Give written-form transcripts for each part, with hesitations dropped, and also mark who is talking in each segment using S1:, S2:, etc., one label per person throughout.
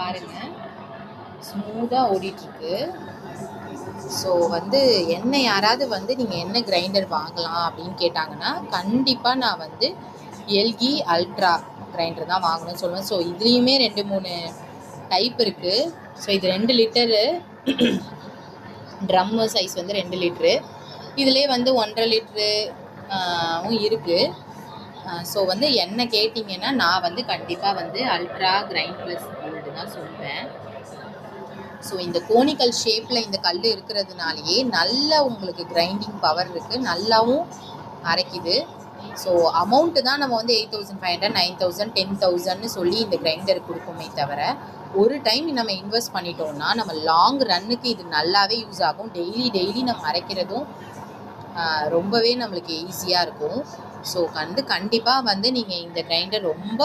S1: பாருங்கள் ஸ்மூத்தாக ஓடிட்டுருக்கு. ஸோ வந்து என்ன யாராவது வந்து நீங்கள் என்ன கிரைண்டர் வாங்கலாம் அப்படின்னு கேட்டாங்கன்னா கண்டிப்பாக நான் வந்து எல்கி அல்ட்ரா கிரைண்டர் தான் வாங்கணும்னு சொல்லுவேன். ஸோ இதுலேயுமே 2-3 டைப் இருக்குது. ஸோ இது 2 லிட்டரு ட்ரம்மு சைஸ் வந்து 2 லிட்ரு. இதிலே வந்து 1.5 லிட்ரு இருக்குது. ஸோ வந்து என்ன கேட்டிங்கன்னா நான் வந்து கண்டிப்பாக வந்து அல்ட்ரா கிரைண்ட் ப்ளஸ் கோல்டு தான் சொல்லுவேன். ஸோ இந்த கோனிக்கல் ஷேப்பில் இந்த கல் இருக்கிறதுனாலேயே நல்ல உங்களுக்கு கிரைண்டிங் பவர் இருக்குது, நல்லாவும் அரைக்குது. ஸோ அமௌண்ட்டு தான் நம்ம வந்து 8,500 9,000 10,000ன்னு சொல்லி இந்த கிரைண்டர் கொடுப்போமே தவிர ஒரு டைம் நம்ம இன்வெஸ்ட் பண்ணிட்டோம்னா நம்ம லாங் ரன்னுக்கு இது நல்லாவே யூஸ் ஆகும். டெய்லி நம்ம அரைக்கிறதும் ரொம்பவே நம்மளுக்கு ஈஸியாக இருக்கும். ஸோ கண்டிப்பாக வந்து நீங்கள் இந்த கிரைண்டர் ரொம்ப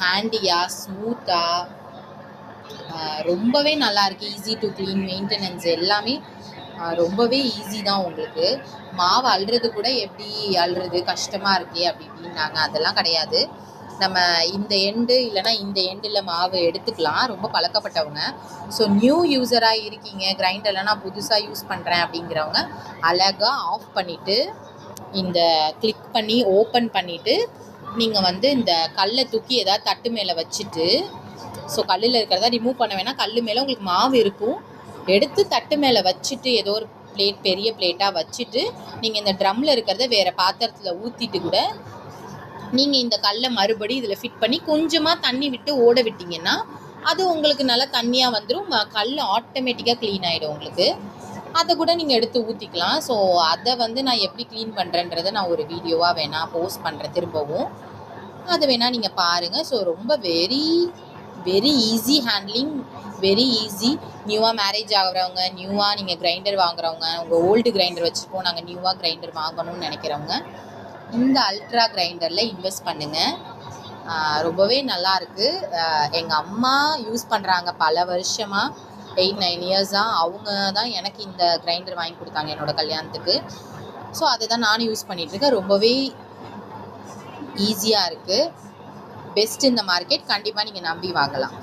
S1: ஹேண்டியாக ஸ்மூத்தாக ரொம்பவே நல்லாயிருக்கு. ஈஸி டு க்ளீன், மெயின்டெனன்ஸ் எல்லாமே ரொம்பவே ஈஸி தான். உங்களுக்கு மாவு அள்ளுறது கூட எப்படி அள்ளுறது கஷ்டமாக இருக்கே அப்படி இப்படின்னாங்க, அதெல்லாம் கிடையாது. நம்ம இந்த எண்டு இல்லைனா இந்த எண்டில் மாவு எடுத்துக்கலாம் ரொம்ப பழக்கப்பட்டவங்க. ஸோ நியூ யூஸராக இருக்கீங்க, கிரைண்டரில் நான் புதுசாக யூஸ் பண்ணுறேன் அப்படிங்கிறவங்க அழகாக ஆஃப் பண்ணிவிட்டு இந்த கிளிக் பண்ணி ஓப்பன் பண்ணிவிட்டு நீங்கள் வந்து இந்த கல்லை தூக்கி ஏதாவது தட்டு மேலே வச்சுட்டு, ஸோ கல்லில் இருக்கிறதா ரிமூவ் பண்ண வேணால், கல் மேலே உங்களுக்கு மாவு இருக்கும், எடுத்து தட்டு மேலே வச்சுட்டு ஏதோ ஒரு பிளேட் பெரிய பிளேட்டாக வச்சுட்டு நீங்கள் இந்த ட்ரம்மில் இருக்கிறத வேறு பாத்திரத்தில் ஊற்றிட்டு கூட நீங்கள் இந்த கல்லை மறுபடி இதில் ஃபிட் பண்ணி கொஞ்சமாக தண்ணி விட்டு ஓட விட்டிங்கன்னா அது உங்களுக்கு நல்லா தண்ணியாக வந்துடும். கல் ஆட்டோமேட்டிக்காக க்ளீன் ஆகிடும் உங்களுக்கு. அதை கூட நீங்கள் எடுத்து ஊற்றிக்கலாம். ஸோ அதை வந்து நான் எப்படி க்ளீன் பண்ணுறேன்றதை நான் ஒரு வீடியோவாக வேணால் போஸ்ட் பண்ணுறேன் திரும்பவும், அதை வேணால் நீங்கள் பாருங்கள். ஸோ ரொம்ப very easy handling, very easy. நியூவாக மேரேஜ் ஆகிறவங்க, நியூவாக நீங்கள் கிரைண்டர் வாங்குறவங்க, உங்கள் ஓல்டு கிரைண்டர் வச்சுருக்கோம் நாங்கள் நியூவாக கிரைண்டர் வாங்கணும்னு நினைக்கிறவங்க இந்த அல்ட்ரா கிரைண்டரில் இன்வெஸ்ட் பண்ணுங்கள். ரொம்பவே நல்லாயிருக்கு. எங்கள் அம்மா யூஸ் பண்ணுறாங்க பல வருஷமாக, 8-9 இயர்ஸாக. அவங்க தான் எனக்கு இந்த கிரைண்டர் வாங்கி கொடுத்தாங்க என்னோடய கல்யாணத்துக்கு. ஸோ அதை தான் நானும் யூஸ் பண்ணிகிட்ருக்கேன். ரொம்பவே ஈஸியாக இருக்குது. பெஸ்ட் இந்த மார்க்கெட். கண்டிப்பாக நீங்கள் நம்பி வாங்கலாம்.